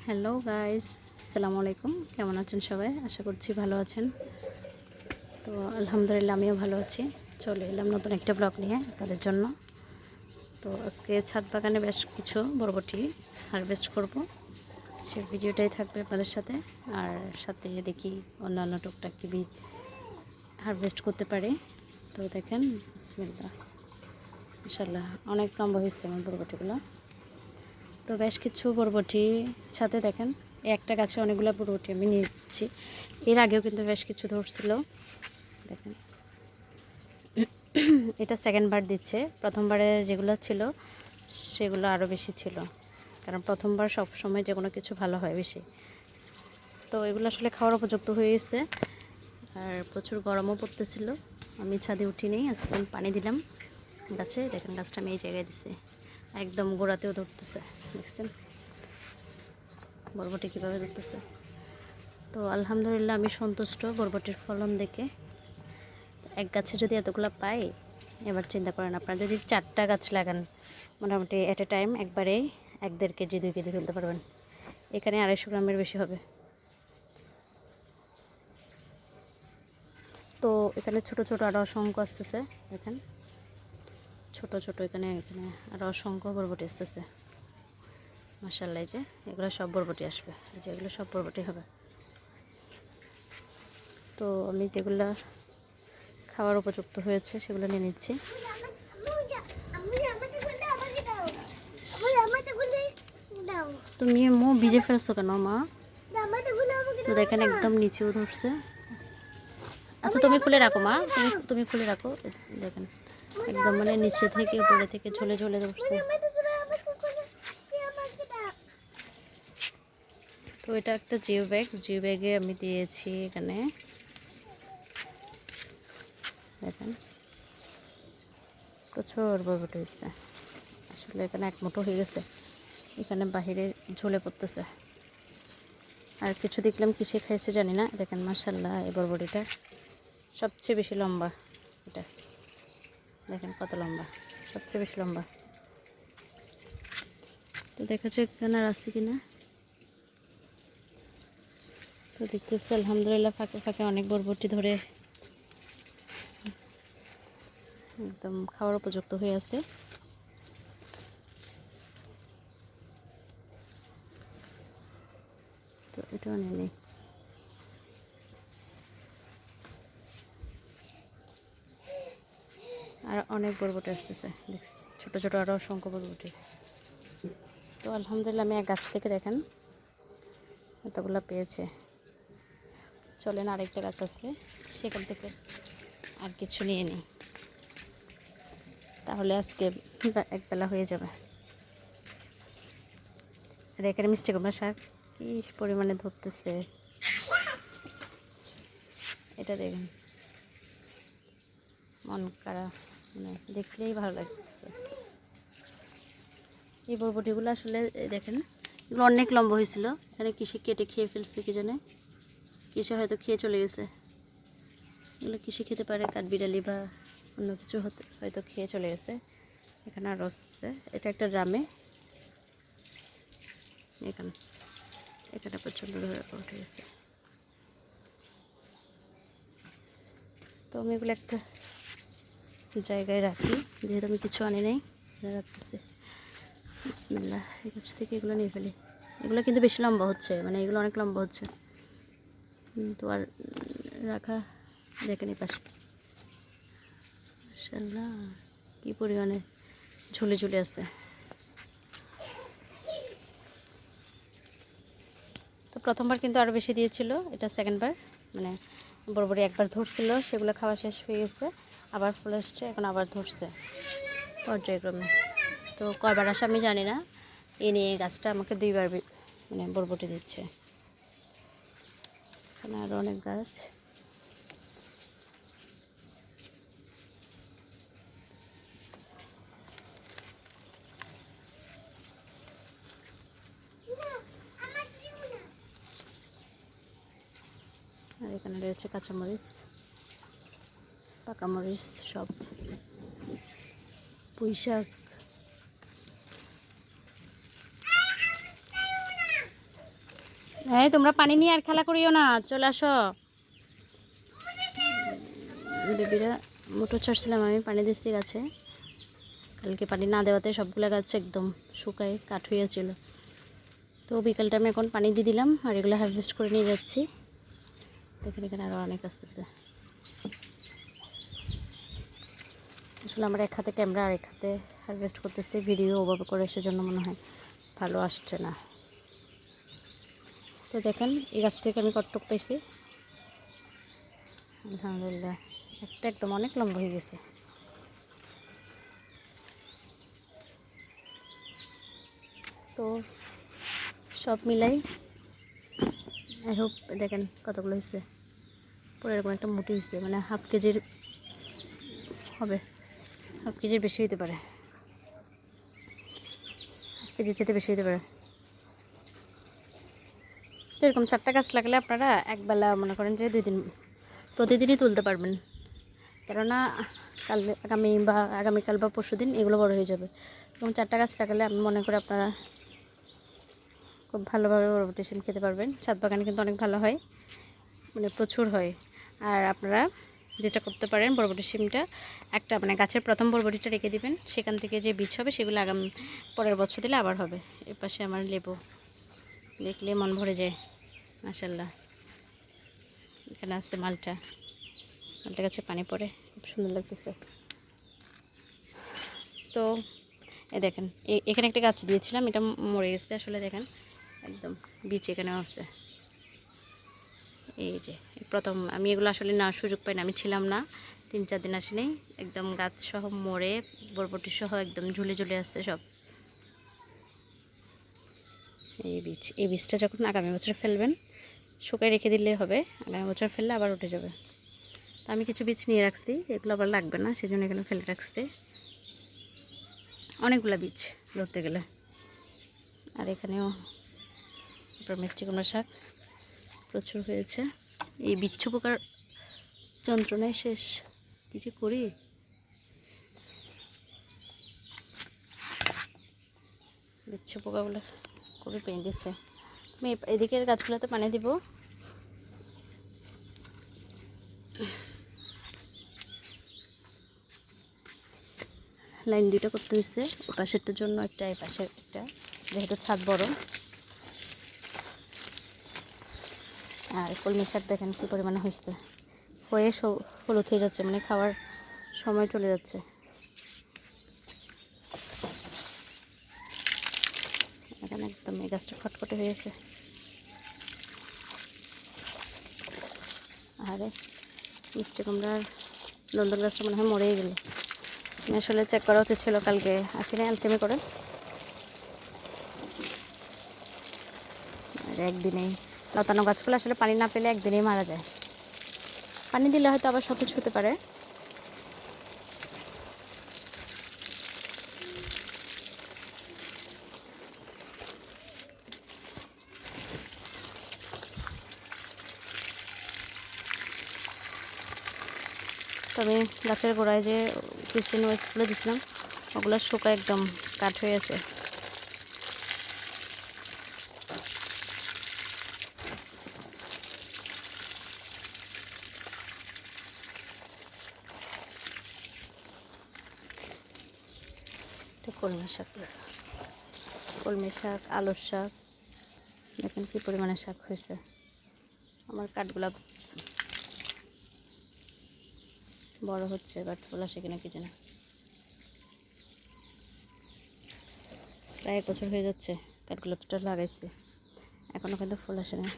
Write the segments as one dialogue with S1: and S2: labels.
S1: Hello guys, আসসালামু আলাইকুম। কেমন আছেন সবাই? আশা করছি ভালো আছেন। তো আলহামদুলিল্লাহ আমিও ভালো আছি। চলে এলাম নতুন একটা ব্লগ নিয়ে আপনাদের জন্য। তো আজকে ছাদ বাগানে বেশ কিছু বরবটি হারভেস্ট করব, সে ভিডিওটাই থাকবে আপনাদের সাথে। আর সাথে দেখি অন্যান্য টুকটাক কি হারভেস্ট করতে পারি। তো দেখেন, বিসমিল্লাহ, মাশাআল্লাহ অনেক লম্বা হয়েছে আমার বরবটিগুলো। তো বেশ কিছু বরবটি ছাদে দেখেন, একটা গাছে অনেকগুলো বরবটি আমি নিয়ে যাচ্ছি। এর আগেও কিন্তু বেশ কিছু ধরছিল, দেখেন। এটা সেকেন্ড বার দিচ্ছে। প্রথমবারে যেগুলো ছিল সেগুলো আরও বেশি ছিল, কারণ প্রথমবার সব সময় যে কোনো কিছু ভালো হয় বেশি। তো এগুলো আসলে খাওয়ার উপযুক্ত হয়ে গেছে। আর প্রচুর গরমও পড়তেছিল। আমি ছাদে উঠিনি, আজকে পানি দিলাম গাছে। দেখেন গাছটা আমি এই জায়গায় দিছি, একদম গোড়াতেও ধরতেছে, দেখছেন বরবটি কীভাবে ধরতেছে। তো আলহামদুলিল্লাহ আমি সন্তুষ্ট বরবটির ফলন দেখে। এক গাছে যদি এতগুলো পাই, এবার চিন্তা করেন আপনারা যদি 4টা গাছ লাগান, মোটামুটি এট এ টাইম একবারেই 1-1.5 কেজি 2 কেজি তুলতে পারবেন। এখানে 250 গ্রামের বেশি হবে। তো এখানে ছোট ছোট আরও অসংখ্য আসতেছে, দেখেন ছোট ছোট এখানে এখানে আরও অসংখ্য বরবটি আসতেছে। মাশাআল্লাহ, এই যে এগুলো সব বরবটি আসবে, এই যে এগুলো সব বরবটি হবে। তো আমি যেগুলো খাওয়ার উপযুক্ত হয়েছে সেগুলো নিয়ে নিচ্ছি। তুমি ভিজে ফেলছো কেন মা? তো দেখেন একদম নিচেও ধরছে। আচ্ছা তুমি খুলে রাখো মা, তুমি খুলে রাখো। দেখেন একদম মানে নিচে থেকে উপরে থেকে ঝলে ঝলে ধরছে। তো এটা একটা জিও ব্যাগে আমি দিয়েছি এখানে, দেখেন প্রচুর বরবটি হয়েছে। আসলে এখানে এক মুঠো হয়ে গেছে, এখানে বাহিরে ঝুলে পড়তেছে। আর কিছু দেখলাম কিসে খাইছে জানি না। দেখেন মাশাআল্লাহ, এই বরবটিটা সবচেয়ে বেশি লম্বা। এটা দেখেন কত লম্বা, সবচেয়ে বেশি লম্বা। তো দেখা যাক এখানে আসছে কিনা। তো দেখতেছি আলহামদুলিল্লাহ ফাঁকে ফাঁকে অনেক বরবটি ধরে একদম খাওয়ার উপযুক্ত হয়ে আসছে। তো এটাও নিয়ে নিই। আর অনেক বরবটি আসতেছে, দেখছি ছোটো ছোটো আরও অসংখ্য বরবটি। তো আলহামদুলিল্লাহ আমি এক গাছ থেকে দেখেন এতগুলো পেয়েছে। চলেন আরেকটা গাছ আছে, সেখান থেকে আর কিছু নিয়ে নিই, তাহলে আজকে একবেলা হয়ে যাবে। আর এখানে মিষ্টি কুমড়া শাক কি পরিমাণে ধরতেছে, এটা দেখেন মন খারাপ, মানে দেখলেই ভালো লাগতেছে। এই বরবটিগুলো আসলে দেখেন এগুলো অনেক লম্বা হয়েছিল। এখানে কিসে কেটে খেয়ে ফেলছে কি জানে, কিসে হয়তো খেয়ে চলে গেছে। এগুলো কিসে খেতে পারে, কাঠবিড়ালি বা অন্য কিছু হয়তো খেয়ে চলে গেছে। এখানে আরও আসছে, এটা একটা ড্রামে। এখানে এখানে প্রচণ্ড ধরে উঠে গেছে। তো আমি এগুলো একটা জায়গায় রাখি, যেহেতু আমি কিছু আনি নাই, রাখতেছি। বিসমিল্লাহ, এই গাছ থেকে এগুলো নিয়ে ফেলি। এগুলো কিন্তু বেশি লম্বা হচ্ছে, মানে এগুলো অনেক লম্বা হচ্ছে। তো আর রাখা, দেখেন এই পাশে মাশাআল্লাহ কী পরিমাণে ঝুলে ঝুলে আছে। তো প্রথমবার কিন্তু আরও বেশি দিয়েছিল, এটা সেকেন্ড বার। মানে বরবটি একবার ধরছিল, সেগুলো খাওয়া শেষ হয়ে গেছে, আবার ফুল আসছে, এখন আবার ধরছে পর্যায়ক্রমে। তো কয়বার আসে আমি জানি না। এ নিয়ে গাছটা আমাকে 2বার মানে বরবটি দিচ্ছে। এখানে আরও অনেক গাছ। আর এখানে রয়েছে কাঁচামরিচ, পাকামরিচ, সব পুঁই শাক। হ্যাঁ, তোমরা পানি নিয়ে আর খেলা করিও না, চলে আসো। বেবিরা মোটর ছাড়ছিলাম আমি, পানি দিচ্ছি গাছে। কালকে পানি না দেওয়াতে সবগুলো গাছ একদম শুকায় কাঠ হয়েছিল। তো বিকালটা আমি এখন পানি দিয়ে দিলাম আর এগুলো হারভেস্ট করে নিয়ে যাচ্ছি। দেখেন এখানে আরও অনেক আসতেছে। আসলে আমার এক হাতে ক্যামেরা আর এক হাতে হারভেস্ট করতেছি, ভিডিও ওভাবে করে সেজন্য মনে হয় ভালো আসছে না। তো দেখেন এই গাছ থেকে আমি কতটুক পাইছি, আলহামদুলিল্লাহ একটা একদম অনেক লম্বা হয়ে গেছে। তো সব মিলাই আই হোপ দেখেন কতগুলো হয়েছে। পরে এরকম একটা মুটি হয়েছে, মানে হাফ কেজির হবে, হাফ কেজির বেশি হতে পারে, হাফ কেজির চেয়ে বেশি হতে পারে। তো এরকম 4টা গাছ লাগলে আপনারা একবেলা মনে করেন যে 2 দিন প্রতিদিনই তুলতে পারবেন, কেননা আগামীকাল বা পরশু দিন এগুলো বড় হয়ে যাবে। এবং 4টা গাছ লাগালে আমি মনে করি আপনারা খুব ভালোভাবে বরবটি শিম খেতে পারবেন। ছাদ বাগানে কিন্তু অনেক ভালো হয়, মানে প্রচুর হয়। আর আপনারা যেটা করতে পারেন, বরবটি শিমটা একটা মানে গাছের প্রথম বরবটিটা রেখে দিবেন, সেখান থেকে যে বীজ হবে সেগুলো পরের বছর দিলে আবার হবে। এর পাশে আমার লেবু দেখলে মন ভরে যায়, মাশাল্লাহ। এখানে আছে মালটা গাছে পানি পড়ে, খুব সুন্দর লাগতেছে। তো এই দেখেন এখানে একটা গাছ দিয়েছিলাম, এটা মরে গেছে আসলে। দেখেন একদম বীজ এখানেও আছে। এই যে প্রথম আমি এগুলো আসলে না সুযোগ পাই না, আমি ছিলাম না 3-4 দিন আসিনি, একদম গাছ সহ মরে বরবটি সহ একদম ঝুলে ঝুলে আসছে সব। এই বীজটা যখন আগামী বছর ফেলবেন, শুকায় রেখে দিলে হবে, আগামী বছর ফেললে আবার উঠে যাবে। তো আমি কিছু বীজ নিয়ে রাখছি, এগুলো আবার লাগবে না, সেজন্য এখানে ফেলে রাখছি অনেকগুলো বীজ ধরতে গেলে। আর এখানেও মিষ্টি কুমড়া শাক প্রচুর হয়েছে। এই বিচ্ছু পোকার যন্ত্রণায় শেষ, কি যে করি। বিচ্ছু পোকাগুলো খুবই পেয়ে দিচ্ছে। আমি এদিকের গাছগুলোতে পানি দিব। লাইন 2টা করতে হয়েছে, ও পাশেরটার জন্য একটা, এই পাশে একটা, যেহেতু ছাদ বড়। আর কলমি শাক দেখেন কী পরিমাণে হয়েছে, হয়ে হলুদ হয়ে যাচ্ছে, মানে খাওয়ার সময় চলে যাচ্ছে। এখানে একদম এই গাছটা খটখটে হয়েছে। আরে মিষ্টি কুমড়ার নন্দন গাছটা মনে হয় মরেই গেল। আসলে চেক করা উচিত ছিল, কালকে আসিনি আলসেমি করে। আর একদিনেই লতানো গাছগুলো আসলে পানি না পেলে একদিনেই মারা যায়। পানি দিলে হয়তো আবার সব কিছু হতে পারে। তবে গাছের গোড়ায় যে ক্রিস্টিন ওয়েস্টগুলো দিয়েছিলাম, ওগুলো শুকা একদম কাঠ হয়ে আছে। কলমি শাক, আলুর শাক, দেখেন কী পরিমাণে শাক হয়েছে। আমার কাঠগুলা বড় হচ্ছে, বাট ফুল আসে কিনা কি জানি। প্রায় 1 বছর হয়ে যাচ্ছে কাঠগুলো তো লাগাইছি, এখনও কিন্তু ফুল আসে না।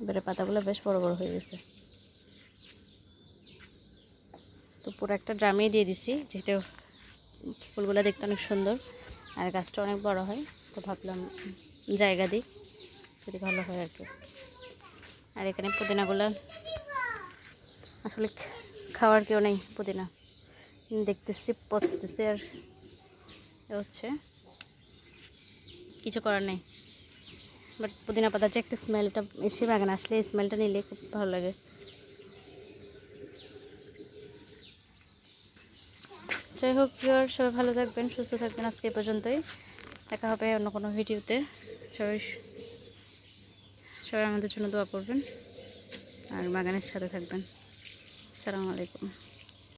S1: এবারে পাতাগুলো বেশ বড় বড় হয়ে গেছে। তো পুরো একটা ড্রামেই দিয়ে দিছি, যেহেতু ফুলগুলো দেখতে অনেক সুন্দর আর গাছটা অনেক বড় হয়, তো ভাবলাম জায়গা দিই, যদি ভালো হয় আর কি। আর এখানে পুদিনাগুলো আসলে খাওয়ার কেউ নেই, পুদিনা দেখতেছি পচতেছে, আর হচ্ছে কিছু করার নেই। বাট পুদিনা পাতার যে একটা স্মেল, এটা এসে বাগানে আসলে এই স্মেলটা নিলে খুব ভালো লাগে। যাই হোক ভিউয়ার, সবাই ভালো থাকবেন, সুস্থ থাকবেন। আজকে এই পর্যন্তই, দেখা হবে অন্য কোনো ভিডিওতে। সবাই সবাই আমাদের জন্য দোয়া করবেন আর বাগানের সাথে থাকবেন। আসসালামু আলাইকুম।